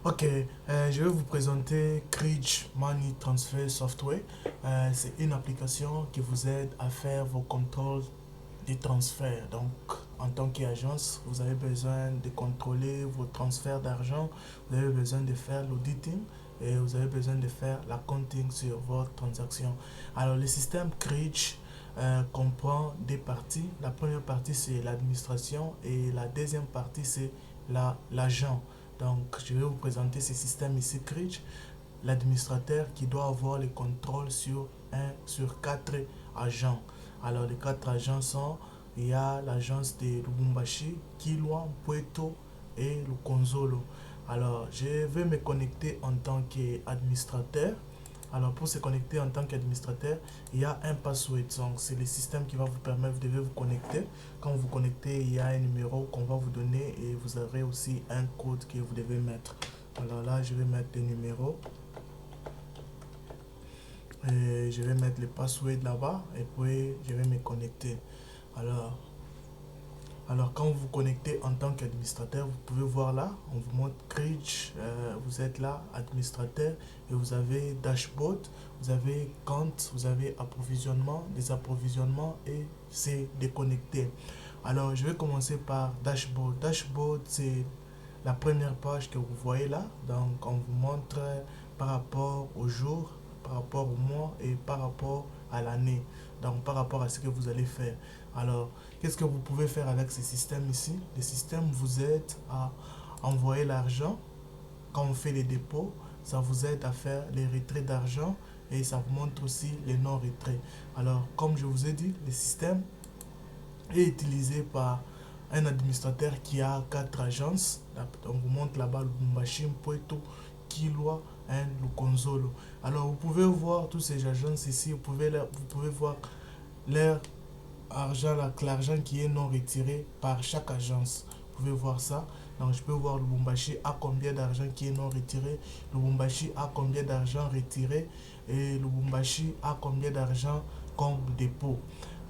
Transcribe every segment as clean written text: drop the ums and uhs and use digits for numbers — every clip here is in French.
Ok, je vais vous présenter Cridge Money Transfer Software. C'est une application qui vous aide à faire vos contrôles des transferts. Donc, en tant qu'agence, vous avez besoin de contrôler vos transferts d'argent, vous avez besoin de faire l'auditing et vous avez besoin de faire l'accounting sur votre transaction. Alors, le système Cridge comprend des parties. La première partie, c'est l'administration et la deuxième partie, c'est l'agent. Donc, je vais vous présenter ce système ici, Cridge, l'administrateur qui doit avoir le contrôle sur quatre agents. Alors, les quatre agents sont, il y a l'agence de Lubumbashi, Kilwa, Puerto et Lukonzolo. Alors, je vais me connecter en tant qu'administrateur. Alors, pour se connecter en tant qu'administrateur, il y a un password. Donc, c'est le système qui va vous permettre, vous devez vous connecter. Quand vous vous connectez, il y a un numéro qu'on va vous donner et vous aurez aussi un code que vous devez mettre. Alors là, je vais mettre le numéro et je vais mettre le password là-bas et puis je vais me connecter. Alors, quand vous vous connectez en tant qu'administrateur, vous pouvez voir là, on vous montre Cridge, vous êtes là, administrateur, et vous avez dashboard, vous avez compte, vous avez approvisionnement, désapprovisionnement et c'est déconnecté. Alors, je vais commencer par dashboard. Dashboard, c'est la première page que vous voyez là. Donc, on vous montre par rapport au jour, par rapport au mois et par rapport à l'année. Donc, par rapport à ce que vous allez faire. Alors, qu'est-ce que vous pouvez faire avec ce système ici? Le système vous aide à envoyer l'argent quand on fait les dépôts. Ça vous aide à faire les retraits d'argent et ça vous montre aussi les non-retraits. Alors, comme je vous ai dit, le système est utilisé par un administrateur qui a quatre agences. On vous montre là-bas le Lubumbashi, Puerto, Kilwa, le Konzolo. Alors, vous pouvez voir toutes ces agences ici. Vous pouvez voir leur argent, l'argent qui est non retiré par chaque agence. Vous pouvez voir ça. Donc, je peux voir le Lubumbashi a combien d'argent qui est non retiré, le Lubumbashi a combien d'argent retiré et le Lubumbashi a combien d'argent comme dépôt.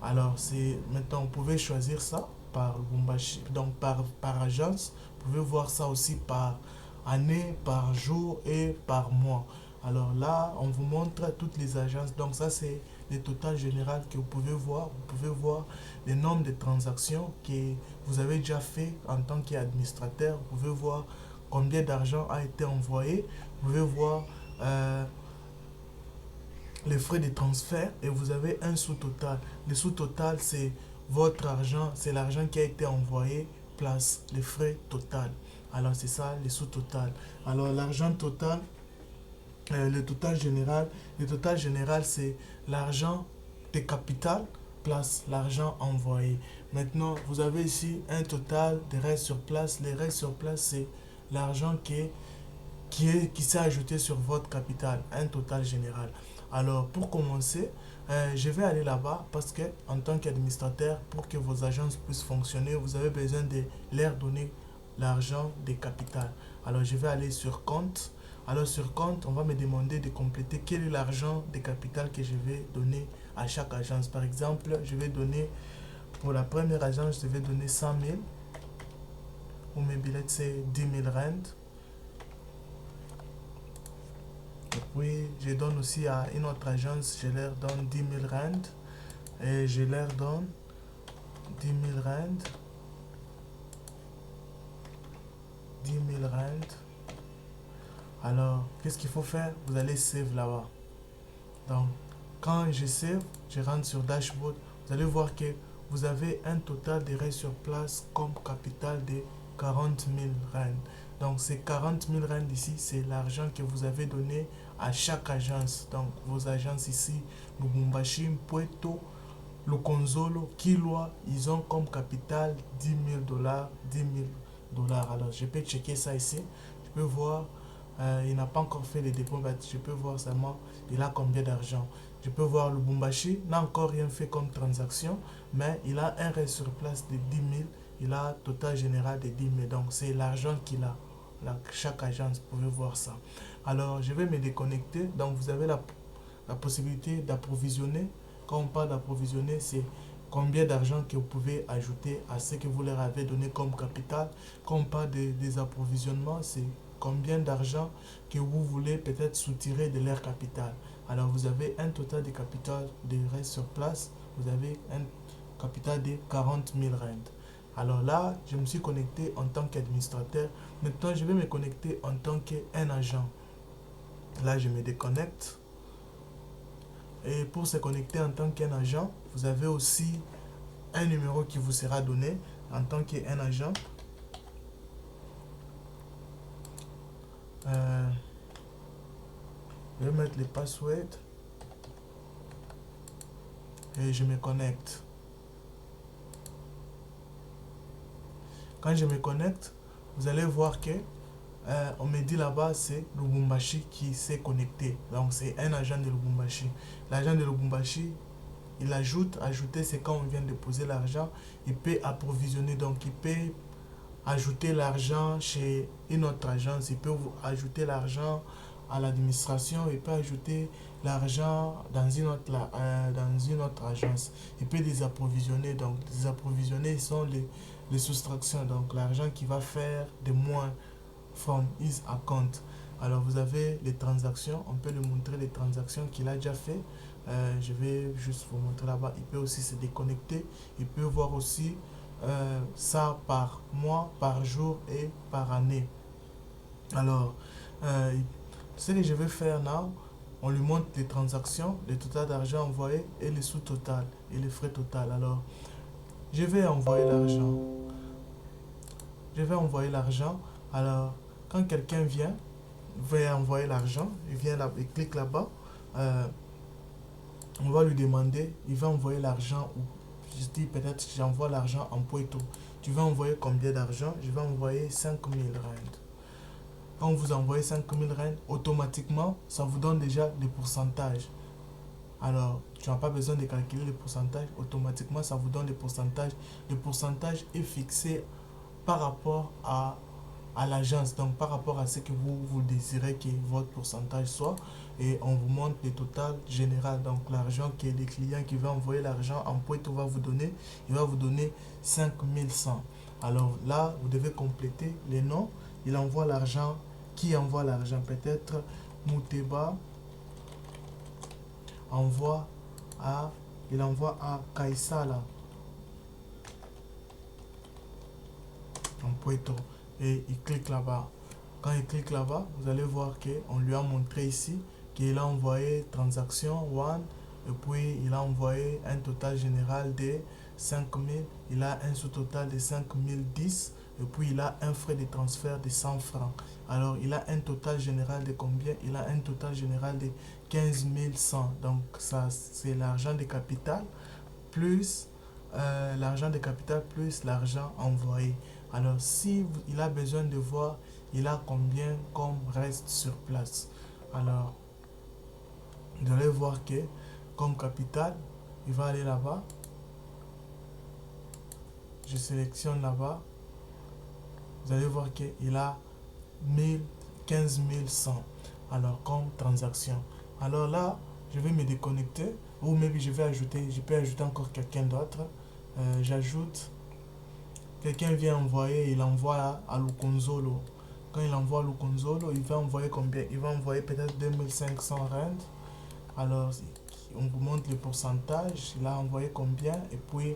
Alors, c'est maintenant, vous pouvez choisir ça par Lubumbashi, donc par agence. Vous pouvez voir ça aussi par année, par jour et par mois. Alors là, on vous montre toutes les agences. Donc ça, c'est le total général que vous pouvez voir. Vous pouvez voir le nombre de transactions que vous avez déjà fait en tant qu'administrateur. Vous pouvez voir combien d'argent a été envoyé. Vous pouvez voir les frais de transfert et vous avez un sous-total. Le sous-total, c'est votre argent, c'est l'argent qui a été envoyé plus les frais total. Alors c'est ça, le sous-total. Alors l'argent total, le total général, c'est l'argent des capital plus l'argent envoyé. Maintenant, vous avez ici un total de restes sur place. Les restes sur place, c'est l'argent qui s'est ajouté sur votre capital, un total général. Alors, pour commencer, je vais aller là-bas parce que en tant qu'administrateur, pour que vos agences puissent fonctionner, vous avez besoin de leur donner l'argent des capitales. Alors, je vais aller sur compte. Alors, sur compte, on va me demander de compléter quel est l'argent des capitales que je vais donner à chaque agence. Par exemple, je vais donner, pour la première agence, je vais donner 100 000. Ou mes billets, c'est 10 000 rand. Et puis, je donne aussi à une autre agence, je leur donne 10 000 rand. Et je leur donne 10 000 rand. 10 000 rand. Alors, qu'est-ce qu'il faut faire? Vous allez save là-bas. Donc, quand je save, je rentre sur dashboard. Vous allez voir que vous avez un total de restes sur place comme capital de 40 000 rand. Donc, ces 40 000 rand ici, c'est l'argent que vous avez donné à chaque agence. Donc, vos agences ici, Lubumbashi, Puerto, Lukonzolo, Kilwa, ils ont comme capital 10 000 $, 10 000 $. Alors, je peux checker ça ici. Je peux voir, il n'a pas encore fait les dépôts, mais je peux voir seulement il a combien d'argent. Je peux voir le Lubumbashi n'a encore rien fait comme transaction, mais il a un reste sur place de 10 000. Il a un total général de 10 000. Donc, c'est l'argent qu'il a. Chaque agence, vous pouvez voir ça. Alors, je vais me déconnecter. Donc, vous avez la possibilité d'approvisionner. Quand on parle d'approvisionner, c'est combien d'argent que vous pouvez ajouter à ce que vous leur avez donné comme capital. Quand on parle des approvisionnements, c'est combien d'argent que vous voulez peut-être soutirer de leur capital. Alors vous avez un total de capital de reste sur place, vous avez un capital de 40 000 rentes. Alors là, je me suis connecté en tant qu'administrateur. Maintenant, je vais me connecter en tant qu'un agent. Là, je me déconnecte. Et pour se connecter en tant qu'un agent, vous avez aussi un numéro qui vous sera donné en tant qu'un agent. Je vais mettre les passwords et je me connecte. Quand je me connecte, vous allez voir que on me dit là-bas, c'est Lubumbashi qui s'est connecté. Donc c'est un agent de Lubumbashi. L'agent de Lubumbashi, il ajouter, c'est quand on vient de déposer l'argent, il peut approvisionner, donc il peut ajouter l'argent chez une autre agence, il peut ajouter l'argent à l'administration, il peut ajouter l'argent dans une autre agence, il peut désapprovisionner. Donc désapprovisionner sont les soustractions, donc l'argent qui va faire de moins from his account. Alors vous avez les transactions, on peut lui montrer les transactions qu'il a déjà fait. Je vais juste vous montrer là-bas. Il peut aussi se déconnecter, il peut voir aussi ça par mois, par jour et par année. Alors ce que je vais faire là, on lui montre les transactions, le total d'argent envoyé et les sous-total et les frais total. Alors je vais envoyer l'argent. Alors quand quelqu'un vient, va envoyer l'argent, il vient là, il clique là-bas, on va lui demander, il va envoyer l'argent où. Je dis peut-être que j'envoie l'argent en Puerto. Tu vas envoyer combien d'argent? Je vais envoyer 5000 rand. Quand vous envoyez 5000 rand, automatiquement, ça vous donne déjà les pourcentages. Alors, tu n'as pas besoin de calculer les pourcentages. Automatiquement, ça vous donne les pourcentages. Le pourcentage est fixé par rapport à l'agence, donc par rapport à ce que vous désirez que votre pourcentage soit, et on vous montre le total général, donc l'argent que le client qui va envoyer l'argent en Puerto va vous donner, il va vous donner 5100. Alors là, vous devez compléter les noms, il envoie l'argent, qui envoie l'argent, peut-être Mouteba il envoie à Kaisala en Puerto. Et il clique là-bas. Quand il clique là-bas, vous allez voir qu'on lui a montré ici qu'il a envoyé transaction 1 et puis il a envoyé un total général de 5000, il a un sous-total de 5010 et puis il a un frais de transfert de 100 francs. Alors il a un total général de combien? Il a un total général de 15 100. Donc ça c'est l'argent de capital plus l'argent envoyé. Alors, si il a besoin de voir, il a combien comme reste sur place. Alors, vous allez voir que comme capital, il va aller là-bas. Je sélectionne là-bas. Vous allez voir qu'il a 15 100. Alors, comme transaction. Alors là, je vais me déconnecter. Ou même je peux ajouter encore quelqu'un d'autre. J'ajoute. Quelqu'un vient envoyer, il envoie à Lukonzolo. Quand il envoie à Lukonzolo, il va envoyer combien? Il va envoyer peut-être 2500 rand. Alors, on vous montre le pourcentage. Il a envoyé combien? Et puis,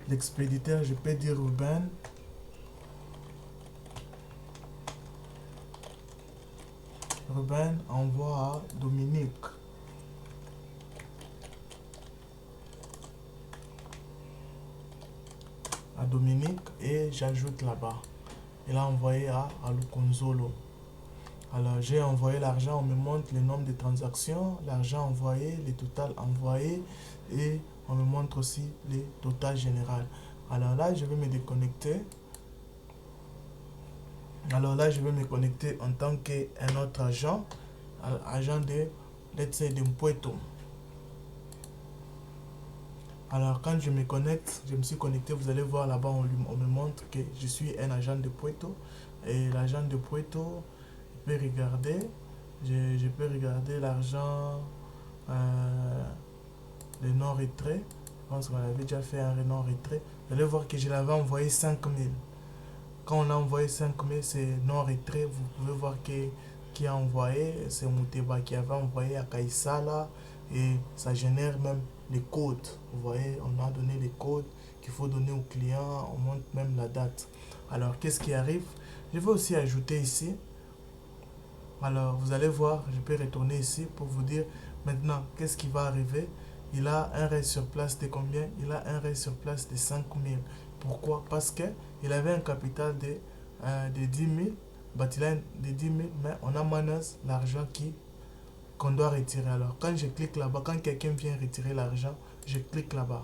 l'expéditeur, je peux dire Ruben. Ruben envoie à Dominique. Et j'ajoute là-bas. Il a envoyé à Lukonzolo. Alors j'ai envoyé l'argent, on me montre le nombre de transactions, l'argent envoyé, le total envoyé et on me montre aussi le total général. Alors là je vais me déconnecter. Alors là je vais me connecter en tant qu'un autre agent, agent de let's say de Puerto. Alors quand je me connecte, je me suis connecté, vous allez voir là-bas, on me montre que je suis un agent de Puerto. Et l'agent de Puerto, je peux regarder, je peux regarder l'argent, le non-retrait. Je pense qu'on avait déjà fait un non-retrait. Vous allez voir que je l'avais envoyé 5000. Quand on a envoyé 5 000, c'est non retrait. Vous pouvez voir qui a envoyé. C'est Mouteba qui avait envoyé à Kaisala. Et ça génère même les codes. Vous voyez, on a donné les codes qu'il faut donner au client. On montre même la date. Alors, qu'est-ce qui arrive? Je vais aussi ajouter ici. Alors, vous allez voir, je peux retourner ici pour vous dire maintenant qu'est-ce qui va arriver. Il a un reste sur place de combien? Il a un reste sur place de 5 000. Pourquoi? Parce qu'il avait un capital de 10 000. Bah, il a de 10 000, mais on a minus l'argent qu'on doit retirer. Alors, quand je clique là-bas, quand quelqu'un vient retirer l'argent, je clique là-bas.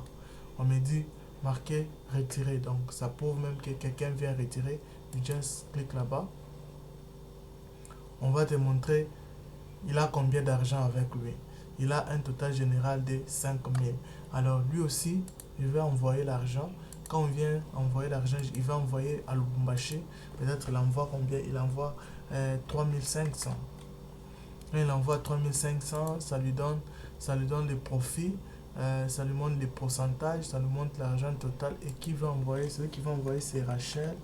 On me dit marqué retirer. Donc, ça prouve même que quelqu'un vient retirer. Je just clique là-bas. On va te montrer il a combien d'argent avec lui. Il a un total général de 5 000. Alors lui aussi, il va envoyer l'argent. Quand on vient envoyer l'argent, il va envoyer à Lubumbashi. Peut-être il envoie combien? Il envoie 3500. Quand il envoie 3500, ça lui donne les profits. Ça lui montre les pourcentages, ça lui montre l'argent total. Et qui va envoyer? Celui qui va envoyer, c'est Rachel.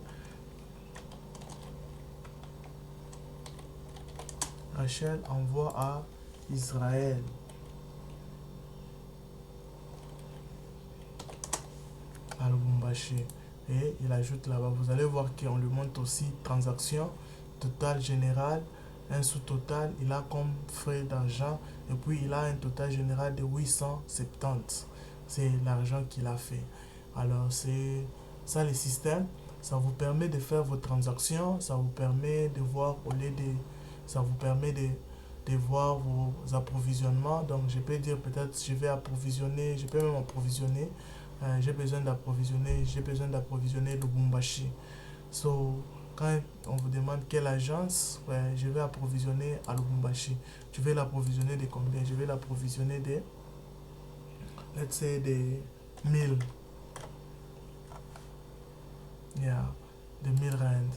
Rachel envoie à Israël. À Lubumbashi. Et il ajoute là-bas. Vous allez voir qu'on lui montre aussi transaction total général, un sous-total. Il a comme frais d'argent. Et puis il a un total général de 870. C'est l'argent qu'il a fait. Alors c'est ça le système. Ça vous permet de faire vos transactions. Ça vous permet de voir au lieu de... Ça vous permet de voir vos approvisionnements. Donc je peux dire peut-être je vais approvisionner, je peux même approvisionner. J'ai besoin d'approvisionner Lubumbashi. So, quand on vous demande quelle agence, je vais approvisionner à Lubumbashi. Tu veux l'approvisionner de combien? Je vais l'approvisionner de, let's say, de 1000. Yeah, de 1000 rand.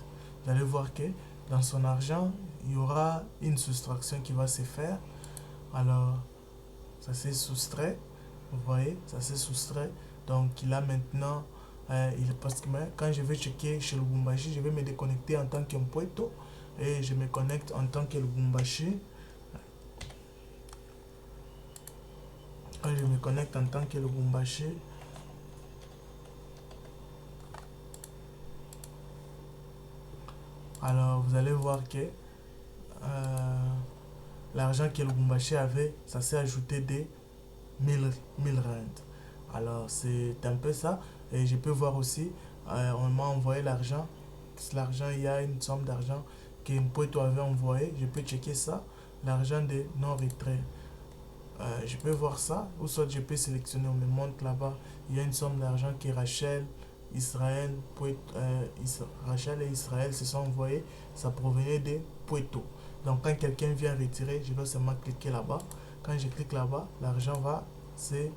Vous allez voir que dans son argent, il y aura une soustraction qui va se faire. Alors, ça s'est soustrait. Vous voyez, ça s'est soustrait. Donc, il a maintenant... parce que quand je vais checker chez Lubumbashi, je vais me déconnecter en tant qu'Mpueto. Et je me connecte en tant que Lubumbashi. Quand je me connecte en tant que Lubumbashi, alors vous allez voir que l'argent que Lubumbashi avait, ça s'est ajouté des 1000 rand. Alors c'est un peu ça. Et je peux voir aussi, on m'a envoyé l'argent. L'argent, il y a une somme d'argent que Mpueto avait envoyé. Je peux checker ça. L'argent de non-retrait. Je peux voir ça. Ou soit je peux sélectionner, on me montre là-bas. Il y a une somme d'argent que Rachel, Israël, Rachel et Israël se sont envoyés. Ça provenait de Puerto. Donc quand quelqu'un vient retirer, je dois seulement cliquer là-bas. Quand je clique là-bas, l'argent va, c'est...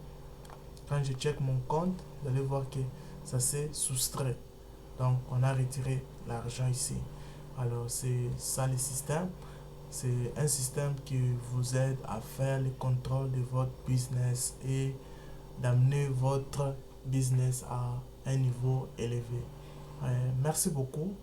Quand je check mon compte, vous allez voir que ça s'est soustrait. Donc on a retiré l'argent ici. Alors c'est ça le système. C'est un système qui vous aide à faire le contrôle de votre business et d'amener votre business à un niveau élevé. Merci beaucoup.